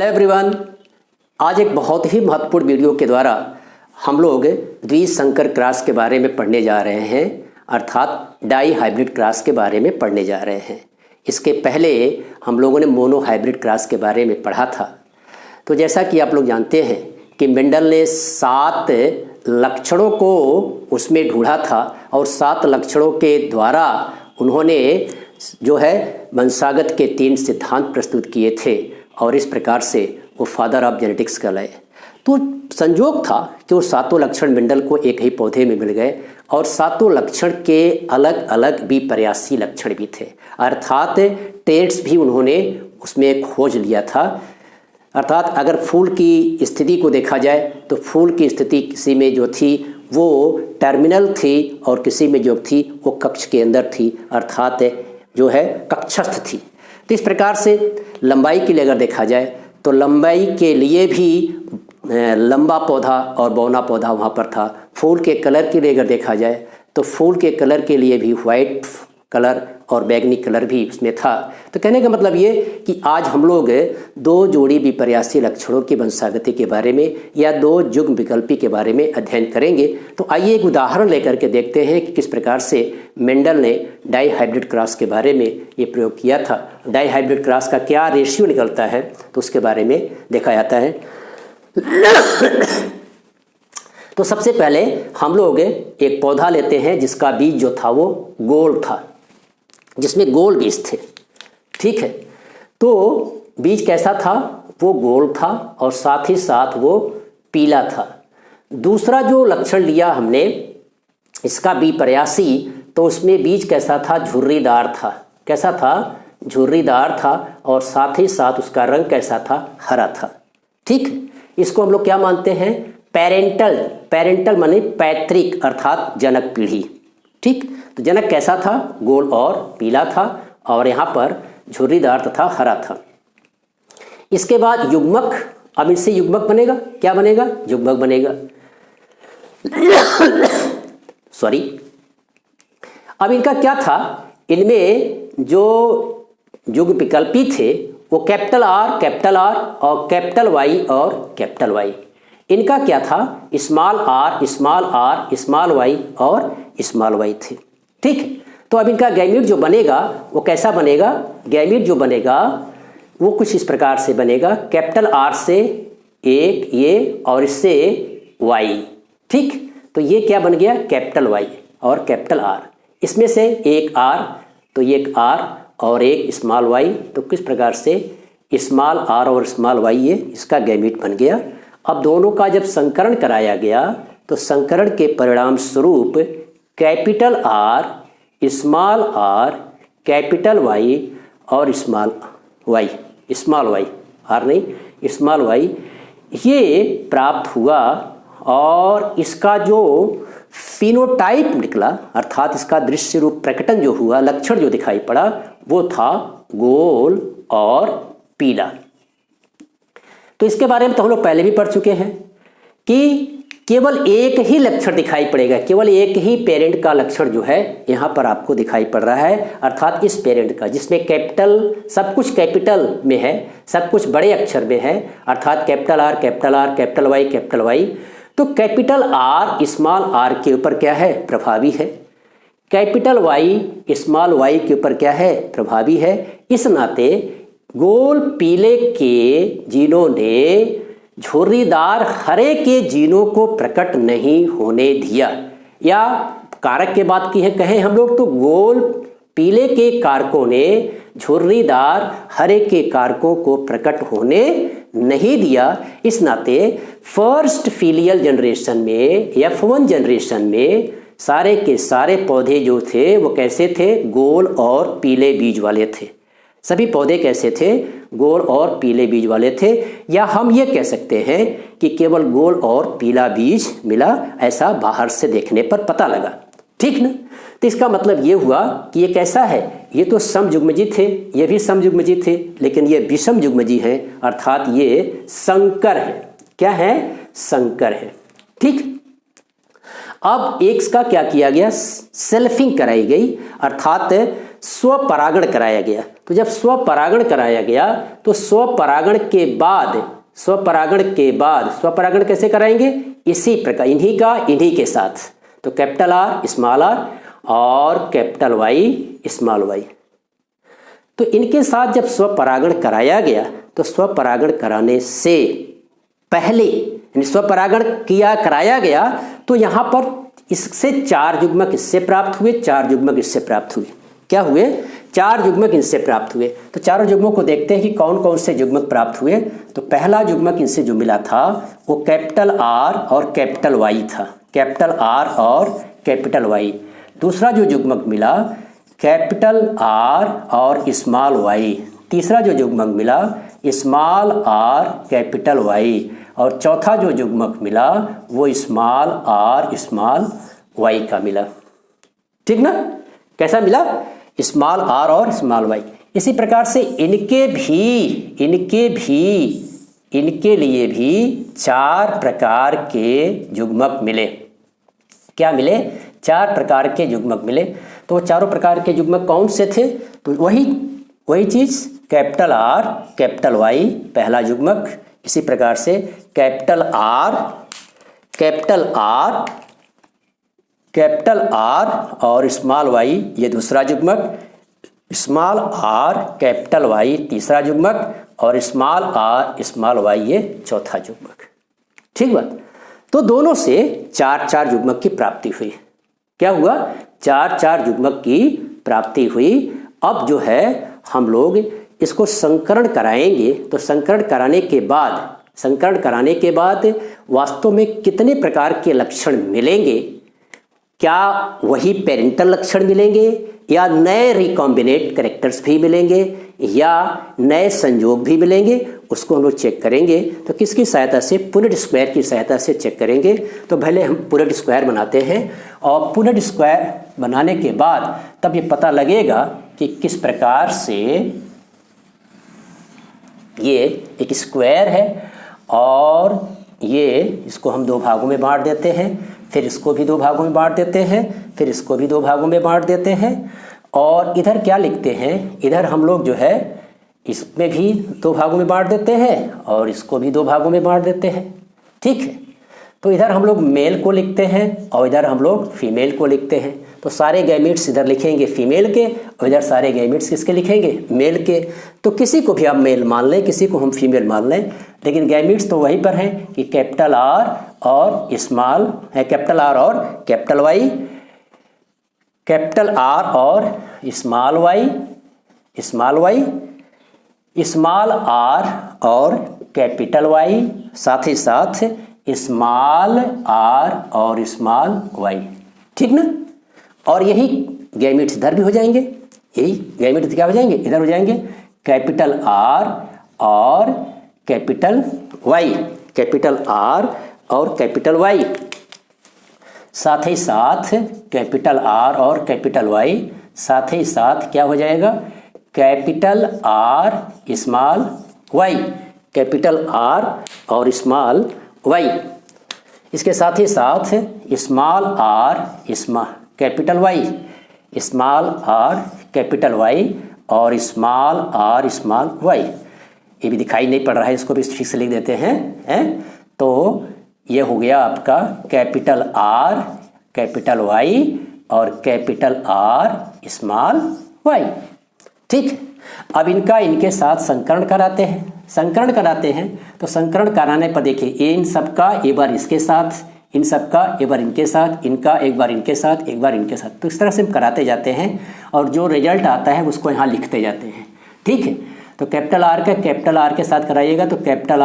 Hello everyone, आज एक बहुत ही महत्वपूर्ण वीडियो के द्वारा हम लोग द्विसंकर क्रॉस के बारे में पढ़ने जा रहे हैं, अर्थात डाई हाइब्रिड क्रॉस के बारे में पढ़ने जा रहे हैं। इसके पहले हम लोगों ने मोनो हाइब्रिड क्रॉस के बारे में पढ़ा था। तो जैसा कि आप लोग जानते हैं कि मेंडल ने 7 लक्षणों को उसमें ढूंढा था और 7 लक्षणों के द्वारा उन्होंने जो है वंशागत के 3 सिद्धांत प्रस्तुत किए थे और इस प्रकार से वो फादर ऑफ जेनेटिक्स कहलाए। तो संयोग था कि वो 7 लक्षण मेंडल को एक ही पौधे में मिल गए और 7 लक्षण के अलग अलग विपर्यासी लक्षण भी थे, अर्थात ट्रेट्स भी उन्होंने उसमें खोज लिया था। अर्थात अगर फूल की स्थिति को देखा जाए तो फूल की स्थिति किसी में जो थी वो टर्मिनल थी और किसी में जो थी वो कक्ष के अंदर थी, अर्थात जो है कक्षस्थ थी। तो इस प्रकार से लंबाई के लिए अगर देखा जाए तो लंबाई के लिए भी लंबा पौधा और बौना पौधा वहाँ पर था। फूल के कलर के लिए अगर देखा जाए तो फूल के कलर के लिए भी वाइट कलर और बैगनी कलर भी उसमें था। तो कहने का मतलब ये कि आज हम लोग 2 जोड़ी विपर्यासी लक्षणों की वंशागति के बारे में या 2 युग्म विकल्पी के बारे में अध्ययन करेंगे। तो आइए एक उदाहरण लेकर के देखते हैं कि किस प्रकार से मेंडल ने डाई हाइब्रिड क्रॉस के बारे में ये प्रयोग किया था। डाई हाइब्रिड क्रॉस का क्या रेशियो निकलता है तो उसके बारे में देखा जाता है। तो सबसे पहले हम लोग एक पौधा लेते हैं जिसका बीज जो था वो गोल था, जिसमें गोल बीज थे। ठीक है, तो बीज कैसा था? वो गोल था और साथ ही साथ वो पीला था। दूसरा जो लक्षण लिया हमने इसका विपर्यासी, तो उसमें बीज कैसा था? झुर्रीदार था। कैसा था? झुर्रीदार था और साथ ही साथ उसका रंग कैसा था? हरा था। ठीक है, इसको हम लोग क्या मानते हैं? पेरेंटल माने पैतृक, अर्थात जनक पीढ़ी। ठीक, तो जनक कैसा था? गोल और पीला था और यहाँ पर झुर्रीदार तथा हरा था। इसके बाद युग्मक, अब इससे युग्मक बनेगा। क्या बनेगा? युग्मक बनेगा। सॉरी, अब इनका क्या था? इनमें जो युग्म विकल्पी थे वो कैपिटल आर और कैपिटल वाई और कैपिटल वाई। इनका क्या था? स्मॉल आर स्मॉल वाई और स्मॉल वाई थे। ठीक, तो अब इनका गैमीट जो बनेगा वो कैसा बनेगा? गैमीट जो बनेगा वो कुछ इस प्रकार से बनेगा। कैपिटल आर से एक ये और इससे वाई। ठीक, तो ये क्या बन गया? कैपिटल वाई और कैपिटल आर। इसमें से एक आर, तो ये एक आर और एक स्मॉल वाई। तो किस प्रकार से स्मॉल आर और स्मॉल वाई ये इसका गैमीट बन गया। अब दोनों का जब संकरण कराया गया तो संकरण के परिणाम स्वरूप कैपिटल आर कैपिटल वाई और स्मॉल वाई ये प्राप्त हुआ और इसका जो फिनोटाइप निकला, अर्थात इसका दृश्य रूप प्रकटन जो हुआ, लक्षण जो दिखाई पड़ा वो था गोल और पीला। तो इसके बारे में तो हम लोग पहले भी पढ़ चुके हैं कि केवल एक ही लक्षण दिखाई पड़ेगा, केवल एक ही पेरेंट का लक्षण जो है यहाँ पर आपको दिखाई पड़ रहा है, अर्थात इस पेरेंट का, जिसमें कैपिटल, सब कुछ कैपिटल में है, सब कुछ बड़े अक्षर में है, अर्थात कैपिटल आर कैपिटल वाई। तो कैपिटल आर स्मॉल आर के ऊपर क्या है? प्रभावी है। कैपिटल वाई स्मॉल वाई के ऊपर क्या है? प्रभावी है। इस नाते गोल पीले के जीनों ने झुर्रीदार हरे के जीनों को प्रकट नहीं होने दिया, या कारक के बात की है कहें हम लोग तो गोल पीले के कारकों ने झुर्रीदार हरे के कारकों को प्रकट होने नहीं दिया। इस नाते फर्स्ट फीलियल जनरेशन में, F1 जनरेशन में सारे के सारे पौधे जो थे वो कैसे थे? गोल और पीले बीज वाले थे। सभी पौधे कैसे थे? गोल और पीले बीज वाले थे। या हम ये कह सकते हैं कि केवल गोल और पीला बीज मिला, ऐसा बाहर से देखने पर पता लगा। ठीक ना? तो इसका मतलब ये हुआ कि ये कैसा है? ये तो समयुग्मजी थे, ये भी समयुग्मजी थे, लेकिन ये विषम युग्मजी हैं, अर्थात ये संकर है। क्या है? संकर है। ठीक, अब एक का क्या किया गया? सेल्फिंग कराई गई, अर्थात स्वपरागण कराया गया। तो जब स्वपरागण कराया गया तो स्वपरागण स्वपरागण कैसे कराएंगे? इसी प्रकार इन्हीं के साथ। तो कैपिटल आर स्मॉल आर और कैपिटल वाई स्मॉल वाई, तो इनके साथ जब स्वपरागण कराया गया तो स्वपरागण कराने से पहले स्वपरागण कराया गया तो यहाँ पर इससे 4 युग्मक इससे प्राप्त हुए, 4 युग्मक इससे प्राप्त हुए। क्या हुए? 4 युग्मक इनसे प्राप्त हुए। तो चारों युग्मों को देखते हैं कि कौन कौन से युग्मक प्राप्त हुए। तो पहला युग्मक इनसे जो मिला था वो कैपिटल आर और कैपिटल वाई था, कैपिटल आर और कैपिटल वाई। दूसरा जो युग्मक मिला कैपिटल आर और स्मॉल वाई। तीसरा जो युग्मक मिला स्मॉल आर कैपिटल वाई। और चौथा जो युग्मक मिला वो स्मॉल आर स्मॉल वाई का मिला। ठीक ना? कैसा मिला? स्मॉल आर और स्मॉल वाई। इसी प्रकार से इनके लिए भी 4 प्रकार के युग्मक मिले। क्या मिले? 4 प्रकार के युग्मक मिले। तो वो चारों प्रकार के युग्मक कौन से थे? तो वही चीज कैपिटल आर कैपिटल वाई पहला युग्मक, इसी प्रकार से कैपिटल आर और स्मॉल वाई ये दूसरा युग्मक, स्मॉल आर कैपिटल वाई तीसरा युग्मक और स्मॉल आर स्मॉल वाई ये चौथा युग्मक। ठीक बात? तो दोनों से 4 युग्मक की प्राप्ति हुई। क्या हुआ? 4 युग्मक की प्राप्ति हुई। अब जो है हम लोग इसको संकरण कराएंगे। तो संकरण कराने के बाद वास्तव में कितने प्रकार के लक्षण मिलेंगे? क्या वही पेरेंटल लक्षण मिलेंगे या नए रिकॉम्बिनेट कैरेक्टर्स भी मिलेंगे या नए संयोग भी मिलेंगे? उसको हम लोग चेक करेंगे। तो किसकी सहायता से? पुनेट स्क्वायर की सहायता से चेक करेंगे। तो पहले हम पुनेट स्क्वायर बनाते हैं और पुनेट स्क्वायर बनाने के बाद तब ये पता लगेगा कि किस प्रकार से ये एक स्क्वायर है और ये इसको हम 2 भागों में बांट देते हैं, फिर इसको भी 2 भागों में बांट देते हैं, फिर इसको भी 2 भागों में बांट देते हैं। और इधर क्या लिखते हैं? इधर हम लोग जो है इसमें भी 2 भागों में बांट देते हैं और इसको भी 2 भागों में बांट देते हैं। ठीक है? तो इधर हम लोग मेल को लिखते हैं और इधर हम लोग फीमेल को लिखते हैं। तो सारे गैमेट्स इधर लिखेंगे फीमेल के और इधर सारे गैमेट्स किसके लिखेंगे? मेल के। तो किसी को भी हम मेल मान लें, किसी को हम फीमेल मान लें, लेकिन गैमेट्स तो वहीं पर हैं कि कैपिटल आर और स्मॉल है, कैपिटल आर और कैपिटल वाई, कैपिटल आर और small y, small y, small r और कैपिटल वाई, साथ ही साथ स्मॉल आर और स्मॉल वाई। ठीक ना? और यही गैमेट्स इधर भी हो जाएंगे, यही गैमेट्स क्या हो जाएंगे? इधर हो जाएंगे कैपिटल आर और कैपिटल वाई, कैपिटल आर और कैपिटल वाई, साथ ही साथ कैपिटल आर और कैपिटल वाई, साथ ही साथ क्या हो जाएगा? Capital R small y, capital R और स्मॉल वाई। इसके साथ ही साथ small r capital Y, small r capital Y और स्मॉल आर स्मॉल वाई। ये भी दिखाई नहीं पड़ रहा है, इसको भी ठीक से लिख देते हैं। तो ये हो गया आपका कैपिटल आर कैपिटल वाई और कैपिटल आर स्मॉल वाई। ठीक? अब इनके साथ संकरण कराते हैं। तो संकरण कराने पर देखिए इन सबका एक बार इसके साथ, इन सबका एक बार इनके साथ, इनका एक बार इनके साथ, एक बार इनके साथ। तो इस तरह से हम कराते जाते हैं और जो रिजल्ट आता है उसको यहाँ लिखते जाते हैं। ठीक है? तो कैपिटल आर का कैपिटल आर के साथ कराइएगा तो कैपिटल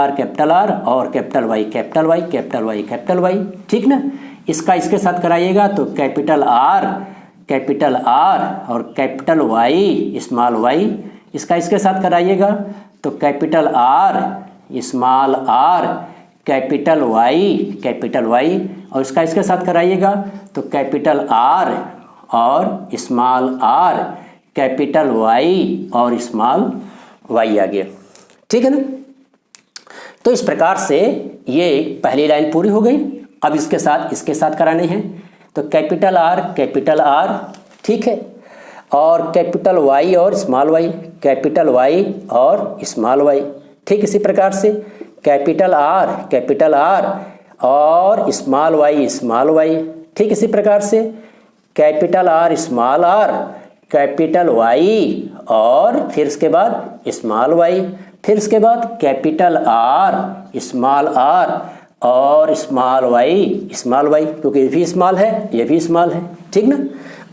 आर और capital Y capital Y capital Y capital Y. ठीक ना? इसका इसके साथ कराइएगा तो कैपिटल आर और कैपिटल वाई स्मॉल वाई। इसका इसके साथ कराइएगा तो capital R small r capital Y और इसका इसके साथ कराइएगा तो कैपिटल आर और स्मॉल आर कैपिटल वाई और स्मॉल वाई आ गया। ठीक है ना? तो इस प्रकार से ये पहली लाइन पूरी हो गई। अब इसके साथ कराने हैं तो कैपिटल आर। ठीक है? और कैपिटल वाई और स्मॉल वाई, कैपिटल वाई और स्मॉल वाई। ठीक इसी प्रकार से कैपिटल आर और स्मॉल वाई। ठीक इसी प्रकार से कैपिटल आर, कैपिटल वाई और फिर इसके बाद स्मॉल वाई, फिर इसके बाद कैपिटल आर और स्मॉल वाई, क्योंकि ये भी स्मॉल है, ये भी स्मॉल है। ठीक ना।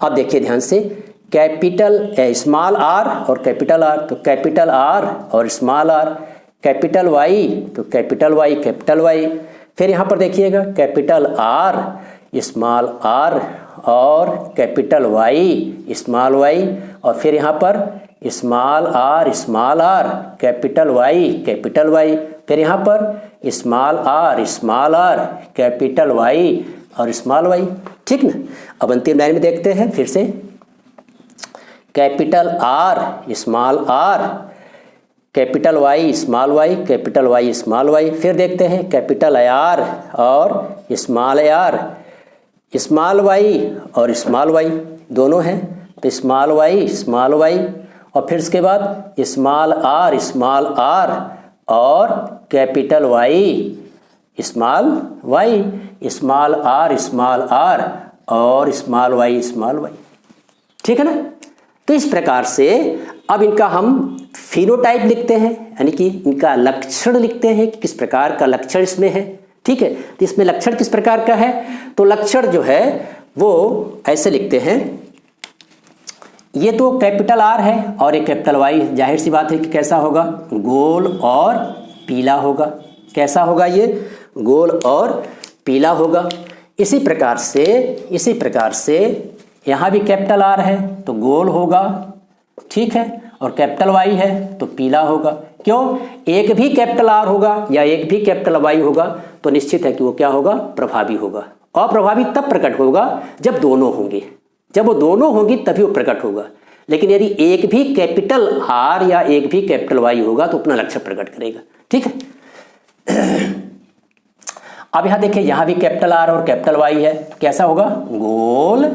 अब देखिए ध्यान से, कैपिटल स्मॉल आर और कैपिटल आर, तो कैपिटल आर और स्मॉल आर, कैपिटल वाई तो कैपिटल वाई। फिर यहाँ पर देखिएगा कैपिटल आर, स्मॉल आर और कैपिटल वाई, स्मॉल वाई, और फिर यहाँ पर स्मॉल आर, कैपिटल वाई, फिर यहाँ पर स्मॉल आर, कैपिटल वाई और स्मॉल वाई। ठीक ना। अब अंतिम लाइन में देखते हैं फिर से, capital R, capital Y, capital Y, small y. फिर देखते हैं कैपिटल आर और स्मॉल वाई और स्मॉल वाई दोनों हैं, तो स्मॉल वाई और फिर इसके बाद स्मॉल आर और कैपिटल वाई, स्मॉल आर और स्मॉल वाई। ठीक है ना। तो इस प्रकार से अब इनका हम फिनोटाइप लिखते हैं, यानी कि इनका लक्षण लिखते हैं कि किस प्रकार का लक्षण इसमें है। ठीक है। तो इसमें लक्षण किस प्रकार का है, तो लक्षण जो है वो ऐसे लिखते हैं, ये तो कैपिटल आर है और एक कैपिटल वाई, जाहिर सी बात है कि कैसा होगा, गोल और पीला होगा। कैसा होगा ये, गोल और पीला होगा। इसी प्रकार से यहाँ भी कैपिटल आर है तो गोल होगा, ठीक है, और कैपिटल वाई है तो पीला होगा। क्यों, एक भी कैपिटल आर होगा या एक भी कैपिटल वाई होगा तो निश्चित है कि वो क्या होगा, प्रभावी होगा। अप्रभावी तब प्रकट होगा जब दोनों होंगे, जब वो दोनों होंगी तभी वो प्रकट होगा। लेकिन यदि एक भी कैपिटल आर या एक भी कैपिटल वाई होगा तो अपना लक्षण प्रकट करेगा। ठीक है। अब यहां देखिए, यहां भी कैपिटल आर और कैपिटल वाई है तो कैसा होगा, गोल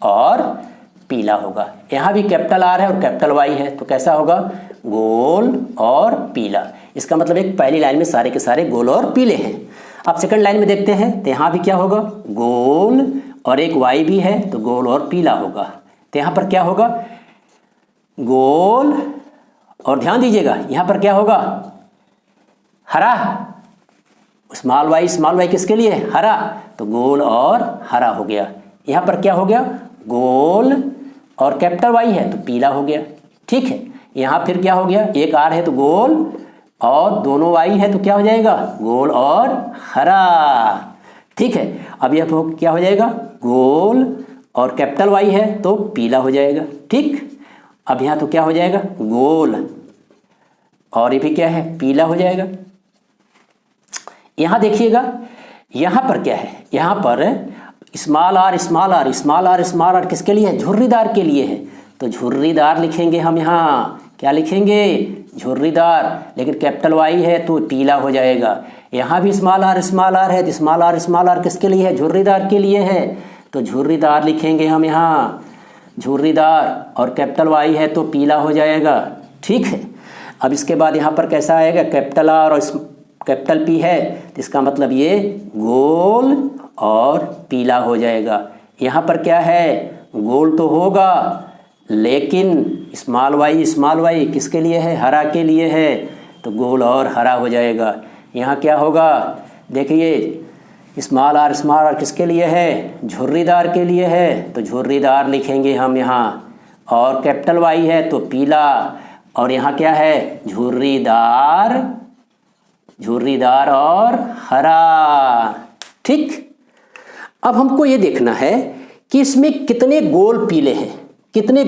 और पीला होगा। यहां भी कैपिटल आर है और कैपिटल वाई है तो कैसा होगा, गोल और पीला। इसका मतलब एक पहली लाइन में सारे के सारे गोल और पीले हैं। अब सेकंड लाइन में देखते हैं तो यहां भी क्या होगा, गोल और एक वाई भी है तो गोल और पीला होगा। तो यहां पर क्या होगा, गोल और ध्यान दीजिएगा यहां पर क्या होगा, हरा। स्मॉल वाई किसके लिए, हरा, तो गोल और हरा हो गया। यहां पर क्या हो गया, गोल और कैपिटल वाई है तो पीला हो गया। ठीक है। यहां फिर क्या हो गया, एक आर है तो गोल और दोनों वाई है तो क्या हो जाएगा, गोल और हरा। ठीक है। अब यह क्या हो जाएगा, गोल और कैपिटल वाई है तो पीला हो जाएगा। ठीक। अब यहां तो क्या हो जाएगा, गोल और ये भी क्या है, पीला हो जाएगा। यहां देखिएगा, यहां पर क्या है, यहां पर स्मॉल आर किसके लिए है, झुर्रीदार के लिए है तो झुर्रीदार लिखेंगे हम। यहाँ क्या लिखेंगे, झुर्रीदार। लेकिन कैपिटल वाई है तो पीला हो जाएगा। यहाँ भी स्मॉल आर है तो स्मॉल आर किसके लिए है, झुर्रीदार के लिए है तो झुर्रीदार लिखेंगे हम यहाँ, झुर्रीदार, और कैपिटल वाई है तो पीला हो जाएगा। ठीक है। अब इसके बाद यहाँ पर कैसा आएगा, कैपिटल आर और कैपिटल पी है तो इसका मतलब ये गोल और पीला हो जाएगा। यहाँ पर क्या है, गोल तो होगा लेकिन स्मॉल वाई किसके लिए है, हरा के लिए है तो गोल और हरा हो जाएगा। यहाँ क्या होगा, देखिए स्मॉल आर किसके लिए है, झुर्रीदार के लिए है तो झुर्रीदार लिखेंगे हम यहाँ, और कैपिटल वाई है तो पीला, और यहाँ क्या है, झुर्रीदार और हरा। ठीक। अब हमको ये देखना है कि इसमें कितने गोल पीले हैं, कितने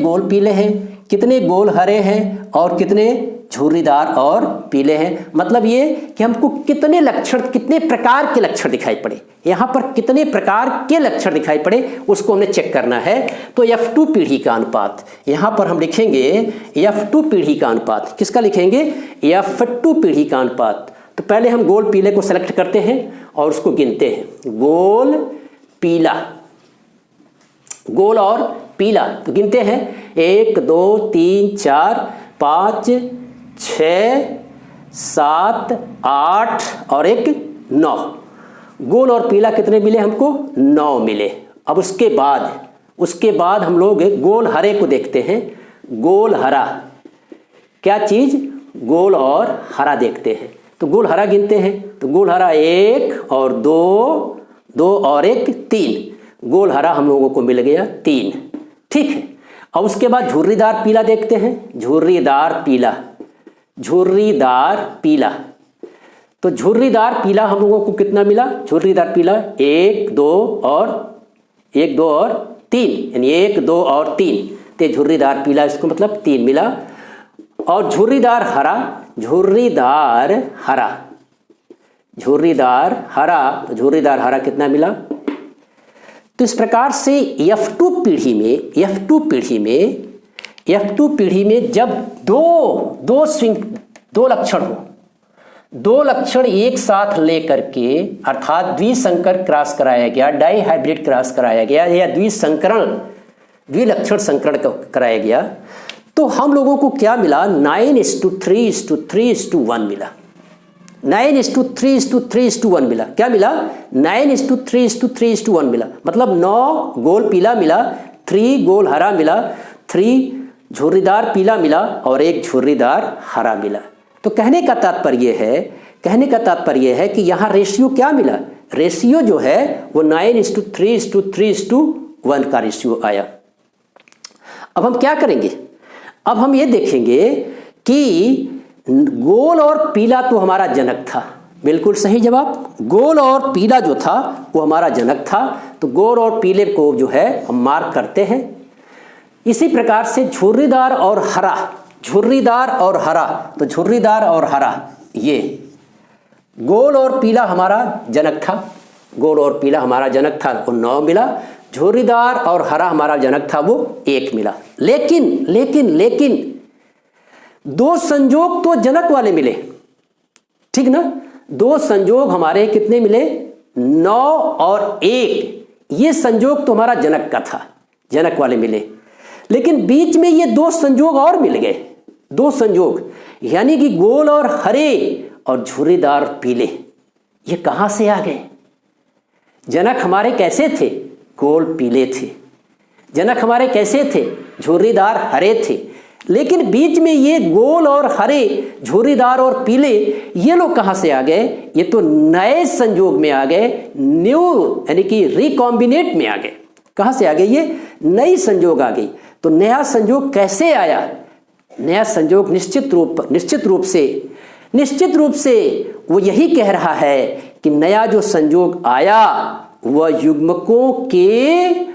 गोल हरे हैं और कितने झुर्रीदार और पीले हैं। मतलब ये कि हमको कितने प्रकार के लक्षण दिखाई पड़े, यहाँ पर कितने प्रकार के लक्षण दिखाई पड़े उसको हमने चेक करना है। तो F2 पीढ़ी का अनुपात, यहाँ पर हम लिखेंगे F2 पीढ़ी का अनुपात। किसका लिखेंगे, F2 पीढ़ी का अनुपात। तो पहले हम गोल पीले को सेलेक्ट करते हैं और उसको गिनते हैं, गोल पीला, गोल और पीला, तो गिनते हैं 1 2 3 4 5 6 7 8 और 1 9। गोल और पीला कितने मिले हमको? 9 मिले। अब उसके बाद हम लोग गोल हरे को देखते हैं। गोल हरा क्या चीज? गोल और हरा देखते हैं। तो गोल हरा गिनते हैं, तो गोल हरा 1 और 2 और 1 3। गोल हरा हम लोगों को मिल गया 3। ठीक है। अब उसके बाद झुर्रीदार पीला देखते हैं। झुर्रीदार पीला, तो झुर्रीदार पीला हम लोगों को कितना मिला? झुर्रीदार पीला 1 2 और 3, यानी 1 2 और 3। तो झुर्रीदार पीला इसको मतलब 3 मिला। और झुर्रीदार हरा, तो झुर्रीदार हरा कितना मिला? तो इस प्रकार से F2 पीढ़ी में जब दो लक्षण एक साथ लेकर के, अर्थात द्विसंकर क्रॉस कराया गया, डाई हाइब्रिड क्रॉस कराया गया या द्विलक्षण संकरण कराया गया, तो हम लोगों को क्या मिला? 9:3:3:1 मिला। 9:3:3:1 मिला। क्या मिला? 9:3:3:1 मिला। मतलब 9 गोल पीला मिला, 3 गोल हरा मिला, 3 झुर्रीदार पीला मिला और 1 झुर्रीदार हरा मिला। तो कहने का तात्पर्य है कि यहाँ रेशियो क्या मिला? रेशियो जो है वो 9:3:3:1 का रेशियो आया। अब हम क्या करेंगे? अब हम ये देखेंगे कि गोल और पीला तो हमारा जनक था। बिल्कुल सही जवाब। गोल और पीला जो था वो हमारा जनक था। तो गोल और पीले को जो है हम मार्क करते हैं। इसी प्रकार से झुर्रीदार और हरा, तो झुर्रीदार और हरा, ये गोल और पीला हमारा जनक था। वो 9 मिला। झुर्रीदार और हरा हमारा जनक था, वो 1 मिला। लेकिन 2 संजोग तो जनक वाले मिले, ठीक ना? 2 संजोग हमारे कितने मिले? 9 और 1। ये संजोग तो हमारा जनक का था, जनक वाले मिले। लेकिन बीच में ये 2 संजोग और मिल गए। 2 संजोग यानी कि गोल और हरे और झुर्रीदार पीले। ये कहां से आ गए? जनक हमारे कैसे थे? गोल पीले थे। जनक हमारे कैसे थे? झुर्रीदार हरे थे। लेकिन बीच में ये गोल और हरे, झुर्रीदार और पीले, ये लोग कहां से आ गए? ये तो नए संजोग में आ गए, न्यू यानी कि रिकॉम्बिनेट में आ गए। कहां से आ गए? ये नई संजोग आ गई। तो नया संजोग कैसे आया? नया संजोग निश्चित रूप से वो यही कह रहा है कि नया जो संजोग आया वह युग्मकों के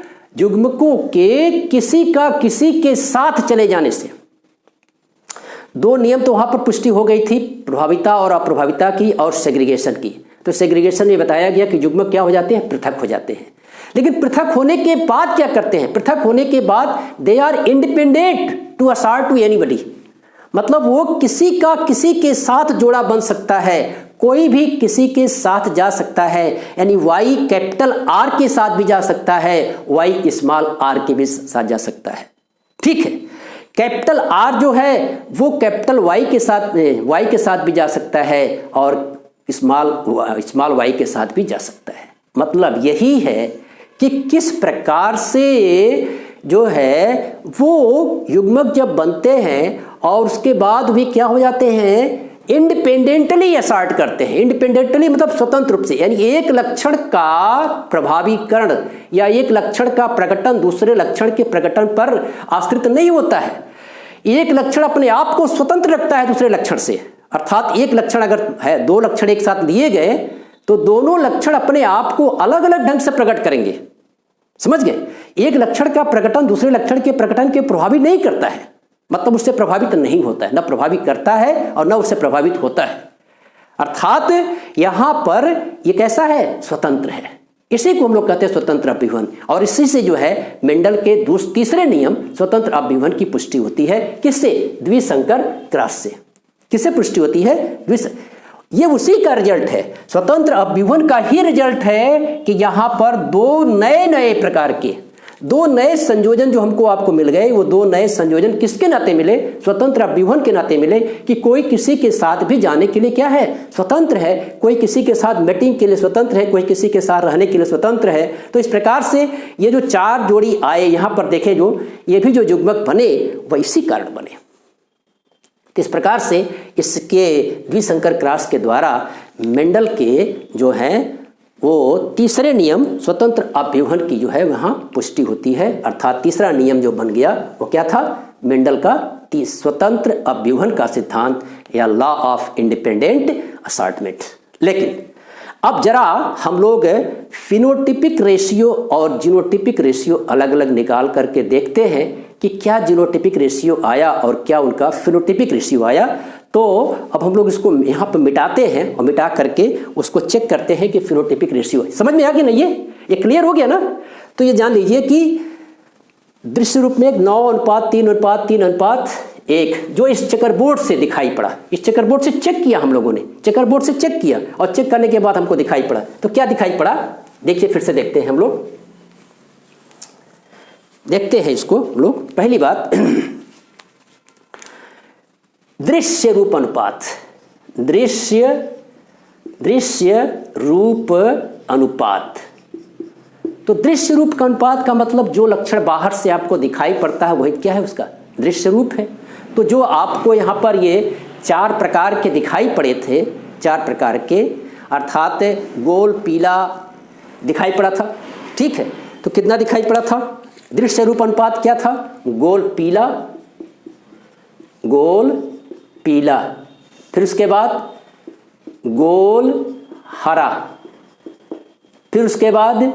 किसी के साथ चले जाने से। 2 नियम तो वहां पर पुष्टि हो गई थी, प्रभाविता और अप्रभाविता की और सेग्रीगेशन की। तो सेग्रीगेशन में बताया गया कि युग्मक क्या हो जाते हैं? पृथक हो जाते हैं। लेकिन पृथक होने के बाद क्या करते हैं? पृथक होने के बाद they are independent to assort to anybody. मतलब वो किसी के साथ जोड़ा बन सकता है, कोई भी किसी के साथ जा सकता है। यानी वाई कैपिटल आर के साथ भी जा सकता है, वाई स्मॉल आर के भी साथ जा सकता है। ठीक है। कैपिटल आर जो है वो कैपिटल वाई के साथ भी जा सकता है और स्मॉल वाई के साथ भी जा सकता है। मतलब यही है कि किस प्रकार से जो है वो युग्मक जब बनते हैं और उसके बाद भी क्या हो जाते हैं? इंडिपेंडेंटली असर्ट करते हैं। इंडिपेंडेंटली मतलब स्वतंत्र रूप से, यानी एक लक्षण का प्रभावीकरण या एक लक्षण का प्रकटन दूसरे लक्षण के प्रकटन पर आश्रित नहीं होता है। एक लक्षण अपने आप को स्वतंत्र रखता है दूसरे लक्षण से। अर्थात एक लक्षण अगर है, 2 लक्षण एक साथ लिए गए तो दोनों लक्षण अपने आप को अलग अलग ढंग से प्रकट करेंगे। समझ गए? एक लक्षण का प्रकटन दूसरे लक्षण के प्रकटन के प्रभावित नहीं करता है, मतलब उससे प्रभावित नहीं होता है, न प्रभावित करता है और न उससे प्रभावित होता है। अर्थात यहां पर ये कैसा है? स्वतंत्र है। इसी को हम लोग कहते हैं स्वतंत्र अभिवन। और इसी से जो है मेंडल के तीसरे नियम स्वतंत्र अभिवन की पुष्टि होती है। किससे? द्विसंकर क्रॉस से। किससे पुष्टि होती है? ये उसी का रिजल्ट है, स्वतंत्र अभिवन का ही रिजल्ट है कि यहां पर 2 नए प्रकार के दो नए संयोजन जो हमको आपको मिल गए, वो दो नए संयोजन किसके नाते मिले? स्वतंत्र अव्यूहन के नाते मिले कि कोई किसी के साथ भी जाने के लिए क्या है? स्वतंत्र है। कोई किसी के साथ मीटिंग के लिए स्वतंत्र है, कोई किसी के साथ रहने के लिए स्वतंत्र है। तो इस प्रकार से ये जो चार जोड़ी आए यहाँ पर देखे, जो ये भी जो युग्मक बने वह इसी कारण बने। इस प्रकार से इसके द्विसंकर क्रॉस के द्वारा मेंडल के जो है वो तीसरे नियम स्वतंत्र अव्यूहन की जो है वहाँ पुष्टि होती है। अर्थात तीसरा नियम जो बन गया वो क्या था? मेंडल का स्वतंत्र अव्यूहन का सिद्धांत या लॉ ऑफ इंडिपेंडेंट असॉर्टमेंट। लेकिन अब जरा हम लोग फिनोटिपिक रेशियो और जीनोटिपिक रेशियो अलग अलग निकाल करके देखते हैं कि क्या जीनोटिपिक रेशियो आया और क्या उनका फिनोटिपिक रेशियो आया। तो अब हम लोग इसको यहाँ पर मिटाते हैं और मिटा करके उसको चेक करते हैं कि फिनोटिपिक रेशियो समझ में आ गया ना? ये क्लियर हो गया ना? तो ये जान लीजिए कि दृश्य रूप में 9:3:3:3:1 जो इस चेकरबोर्ड से दिखाई पड़ा, इस चेकरबोर्ड से चेक किया हम लोगों ने, चेकरबोर्ड से चेक किया और चेक करने के बाद हमको दिखाई पड़ा। तो क्या दिखाई पड़ा? देखिए फिर से देखते हैं हम लोग, देखते हैं इसको हम लोग। पहली बात, दृश्य रूप अनुपात, दृश्य रूप अनुपात। तो दृश्य रूप का अनुपात का मतलब जो लक्षण बाहर से आपको दिखाई पड़ता है वही क्या है? उसका दृश्य रूप है। तो जो आपको यहाँ पर ये चार प्रकार के दिखाई पड़े थे, चार प्रकार के, अर्थात गोल पीला दिखाई पड़ा था, ठीक है? तो कितना दिखाई पड़ा था? दृश्य रूप अनुपात क्या था? गोल पीला, गोल पीला, फिर उसके बाद गोल हरा, फिर उसके बाद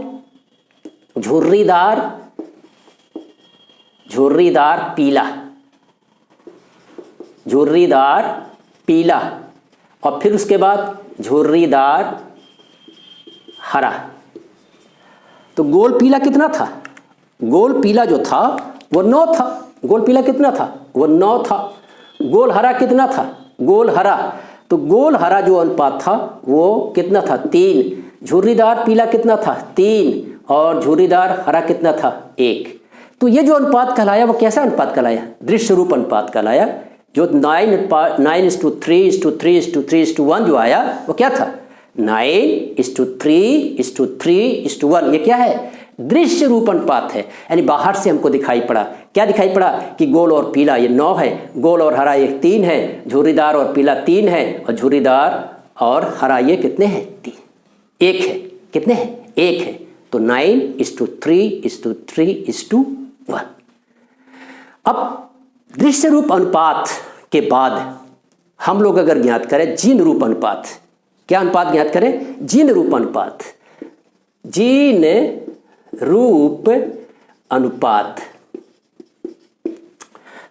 झुर्रीदार, झुर्रीदार पीला, झुर्रीदार पीला, और फिर उसके बाद झुर्रीदार हरा। तो गोल पीला कितना था? गोल पीला जो था वो 9 था। गोल पीला कितना था? वो 9 था। गोल हरा कितना था? गोल हरा, तो गोल हरा जो अनुपात था वो कितना था? 3। झुर्रीदार पीला कितना था? 3। और झुर्रीदार हरा कितना था? 1। तो ये जो अनुपात कहलाया वो कैसा अनुपात कहलाया? दृश्य रूप अनुपात कहलाया। जो 9:3:3:3:1 जो आया वो क्या था? 9:3:3:1। ये क्या है? दृश्य रूप अनुपात है। यानी बाहर से हमको दिखाई पड़ा, क्या दिखाई पड़ा? कि गोल और पीला ये 9 है, गोल और हरा ये 3 है, झुर्रीदार और पीला 3 है, और झुर्रीदार और हरा ये कितने हैं? 3, 1 है। कितने हैं? 1 है। तो 9:3:3:1। अब दृश्य रूप अनुपात के बाद हम लोग अगर ज्ञात करें जीन रूप अनुपात, क्या अनुपात ज्ञात करें? जीन रूप अनुपात, जीन रूप अनुपात।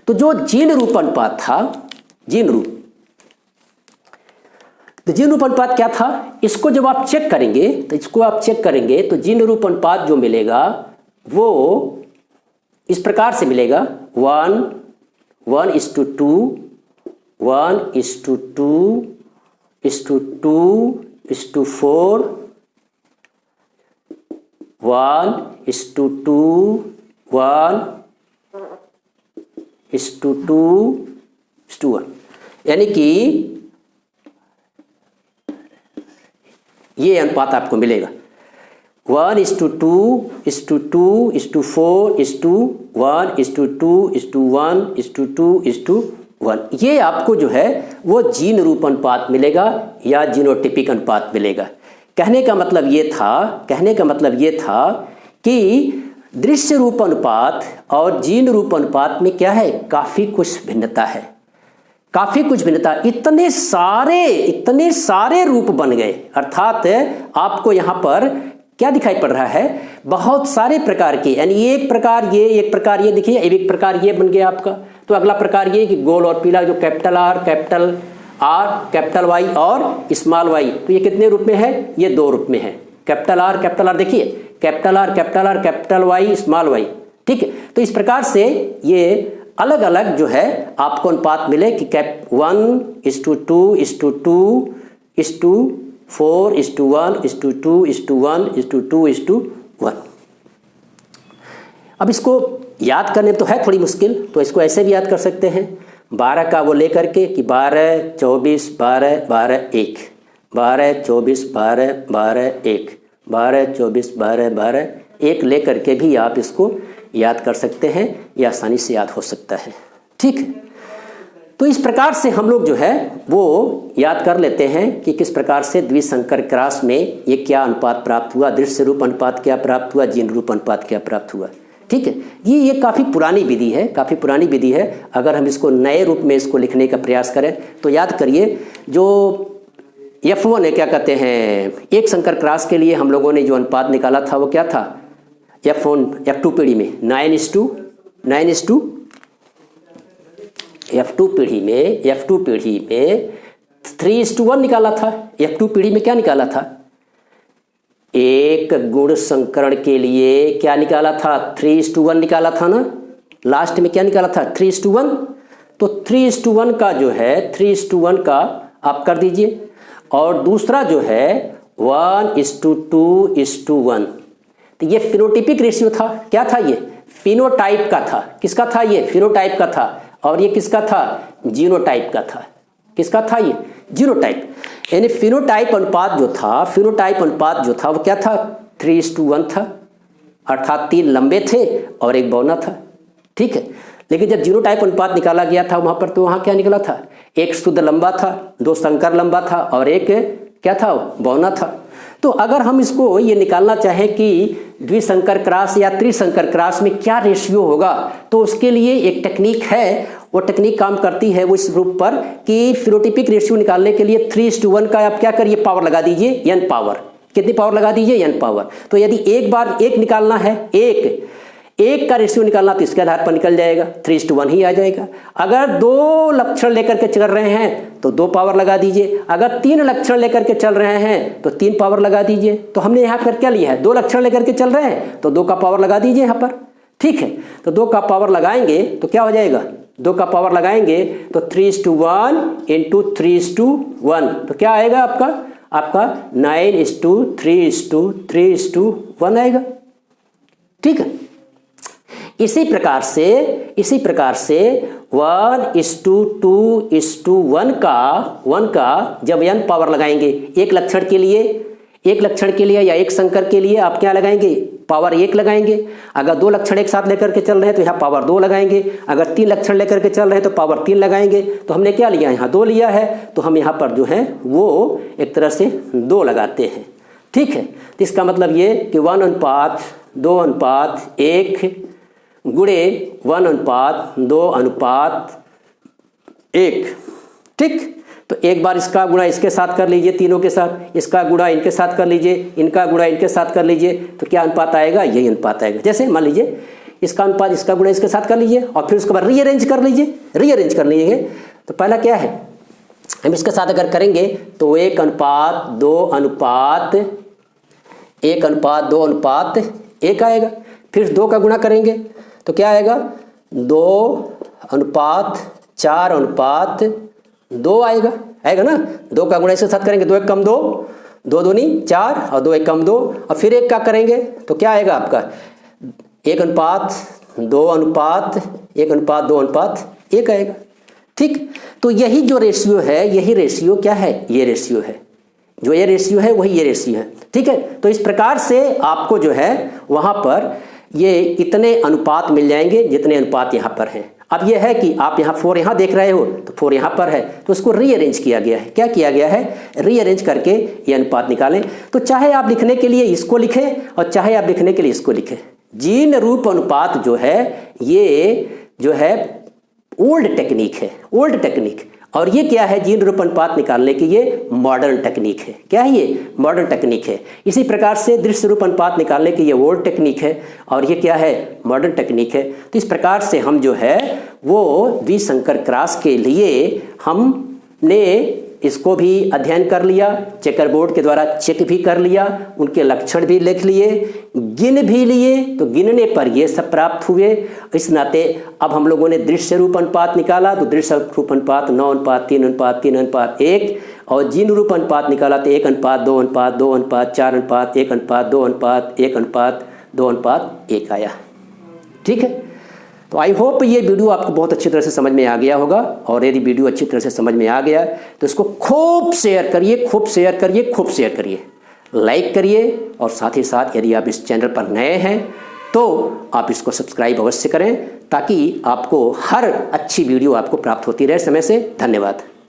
तो जो जीन रूप अनुपात था, जीन रूप, तो जीन रूप अनुपात क्या था? इसको जब आप चेक करेंगे, तो इसको आप चेक करेंगे तो जीन रूप अनुपात जो मिलेगा वो इस प्रकार से मिलेगा 1:2, 1:2:4, 1:2:1, यानी कि ये अनुपात आपको मिलेगा 1:2:4:1:2:1:1:2:1। ये आपको जो है वो जीन रूप अनुपात मिलेगा या जीनोटिपिक अनुपात मिलेगा। कहने का मतलब ये था कि दृश्य रूप अनुपात और जीन रूप अनुपात में क्या है? काफ़ी कुछ भिन्नता है, काफ़ी कुछ भिन्नता। इतने सारे रूप बन गए, अर्थात आपको यहाँ पर क्या दिखाई पड़ रहा है? बहुत सारे प्रकार के, यानी एक प्रकार ये देखिए, एक प्रकार ये बन गया आपका। तो अगला प्रकार ये कि गोल और पीला, जो capital R, capital R, capital Y और स्मॉल वाई। तो ये कितने रूप में है? ये 2 रूप में है। कैपिटल आर देखिए, capital R, capital Y, small y, ठीक है। तो इस प्रकार से ये अलग अलग जो है आपको अनुपात मिले कि 1:2:2:4:1:2:1:2:1। अब इसको याद करने में तो है थोड़ी मुश्किल, तो इसको ऐसे भी याद कर सकते हैं। 12 का वो लेकर के कि 12 24 12 12 1, 12 24 12 12 1, 12 24 12 12 1 लेकर के भी आप इसको याद कर सकते हैं, ये आसानी से याद हो सकता है। ठीक है, तो इस प्रकार से हम लोग जो है वो याद कर लेते हैं कि किस प्रकार से द्विसंकर क्रॉस में ये क्या अनुपात प्राप्त हुआ, दृश्य रूप अनुपात क्या प्राप्त हुआ, जीन रूप अनुपात क्या प्राप्त हुआ। ठीक है, ये काफ़ी पुरानी विधि है, काफ़ी पुरानी विधि है। अगर हम इसको नए रूप में इसको लिखने का प्रयास करें तो याद करिए, जो F1 है, क्या कहते हैं, एक संकर क्रॉस के लिए हम लोगों ने जो अनुपात निकाला था वो क्या था, F2 पीढ़ी में 9:9, F2 पीढ़ी में 3:1 निकाला था। F2 पीढ़ी में क्या निकाला था, एक गुण संकरण के लिए क्या निकाला था, 3:1 निकाला था ना। लास्ट में क्या निकाला था, 3:1। तो 3:1 का जो है 3:1 का आप कर दीजिए, और दूसरा जो है 1:2:1। तो ये फिनोटाइपिक रेशियो था। क्या था ये, फिनोटाइप का था। किसका था ये, फिनोटाइप का था। और ये किसका था, जीनोटाइप का था। किसका था ये, जीनोटाइप। यानी फिनोटाइप अनुपात जो था, फिनोटाइप अनुपात जो था वो क्या था, 3:1 था, अर्थात 3 लंबे थे और 1 बौना था। ठीक है, लेकिन जब जीनोटाइप अनुपात निकाला गया था वहाँ पर, तो वहाँ क्या निकला था, 1 शुद्ध लंबा था, 2 संकर लंबा था और 1 क्या था, बौना था। तो अगर हम इसको ये निकालना चाहें कि द्विसंकर क्रॉस या त्रिसंकर क्रॉस में क्या रेशियो होगा, तो उसके लिए एक टेक्निक है। वो टेक्निक काम करती है वो इस रूप पर कि फिनोटाइपिक रेशियो निकालने के लिए 3:1 का आप क्या करिए, पावर लगा दीजिए, n पावर। कितनी पावर लगा दीजिए, n पावर। तो यदि एक बार 1 निकालना है, एक का रेशियो निकालना, तो इसके आधार पर निकल जाएगा, 3:1 ही आ जाएगा। अगर 2 लक्षण लेकर के चल रहे हैं तो 2 पावर लगा दीजिए। अगर 3 लक्षण लेकर के चल रहे हैं तो 3 पावर लगा दीजिए। तो हमने यहाँ पर क्या लिया है, 2 लक्षण लेकर के चल रहे हैं तो 2 का पावर लगा दीजिए यहाँ पर। ठीक है, तो 2 का पावर लगाएंगे तो क्या हो जाएगा, 2 का पावर लगाएंगे तो 3:1 × 3:1, तो क्या आएगा आपका 9:3:3:1 आएगा। ठीक है, इसी प्रकार से 1:2:1 का जब n पावर लगाएंगे, एक लक्षण के लिए या एक संकर के लिए आप क्या लगाएंगे, पावर 1 लगाएंगे। अगर 2 लक्षण एक साथ लेकर के चल रहे हैं तो यहाँ पावर 2 लगाएंगे। अगर 3 लक्षण लेकर के चल रहे हैं तो पावर 3 लगाएंगे। तो हमने क्या लिया, यहाँ 2 लिया है, तो हम यहाँ पर जो है वो एक तरह से 2 लगाते हैं। ठीक है, तो इसका मतलब ये कि 1:2:1 गुणे 1:2:1। ठीक, तो एक बार इसका गुणा इसके साथ कर लीजिए, तीनों के साथ, इसका गुणा इनके साथ कर लीजिए, इनका गुणा इनके साथ कर लीजिए, तो क्या अनुपात आएगा, यही अनुपात आएगा। जैसे मान लीजिए इसका अनुपात इसका गुणा इसके साथ कर लीजिए और फिर उसके बाद रीअरेंज कर लीजिए। तो पहला क्या है, हम इसके साथ अगर करेंगे तो 1:2:1 आएगा। फिर 2 का गुणा करेंगे तो क्या आएगा, 2:4:2 आएगा ना। 2 का गुणा इसके साथ करेंगे, 2 × 1 = 2, 2 दूनी 4 और 2 × 1 = 2, और फिर 1 का करेंगे तो क्या आएगा आपका 1:2:1 आएगा। ठीक, तो यही जो रेशियो है, यही रेशियो क्या है, ये रेशियो है, जो ये रेशियो है वही ये रेशियो है। ठीक है, तो इस प्रकार से आपको जो है वहाँ पर ये इतने अनुपात मिल जाएंगे जितने अनुपात यहाँ पर हैं। अब ये है कि आप यहाँ 4 यहाँ देख रहे हो तो 4 यहाँ पर है, तो उसको रीअरेंज किया गया है। क्या किया गया है, रीअरेंज करके ये अनुपात निकालें। तो चाहे आप लिखने के लिए इसको लिखें और चाहे आप लिखने के लिए इसको लिखें, जीन रूप अनुपात जो है ये जो है ओल्ड टेक्निक। और ये क्या है, जीन रूप अनुपात निकालने की ये मॉडर्न टेक्निक है। क्या है ये, मॉडर्न टेक्निक है। इसी प्रकार से दृश्य रूप अनुपात निकालने की ये ओल्ड टेक्निक है और ये क्या है, मॉडर्न टेक्निक है। तो इस प्रकार से हम जो है वो द्विसंकर क्रॉस के लिए हमने इसको भी अध्ययन कर लिया, चेकर बोर्ड के द्वारा चेक भी कर लिया, उनके लक्षण भी लिख लिए, गिन भी लिए, तो गिनने पर ये सब प्राप्त हुए। इस नाते अब हम लोगों ने दृश्य रूप अनुपात निकाला तो दृश्य रूप अनुपात 9:3:3:1, और जीन रूप अनुपात निकाला तो 1:2:2:4:1:1:2:1:1:2:1 आया। ठीक है, तो आई होप ये वीडियो आपको बहुत अच्छी तरह से समझ में आ गया होगा। और यदि वीडियो अच्छी तरह से समझ में आ गया तो इसको खूब शेयर करिए, खूब शेयर करिए, खूब शेयर करिए, लाइक करिए। और साथ ही साथ यदि आप इस चैनल पर नए हैं तो आप इसको सब्सक्राइब अवश्य करें, ताकि आपको हर अच्छी वीडियो आपको प्राप्त होती रहे समय से। धन्यवाद।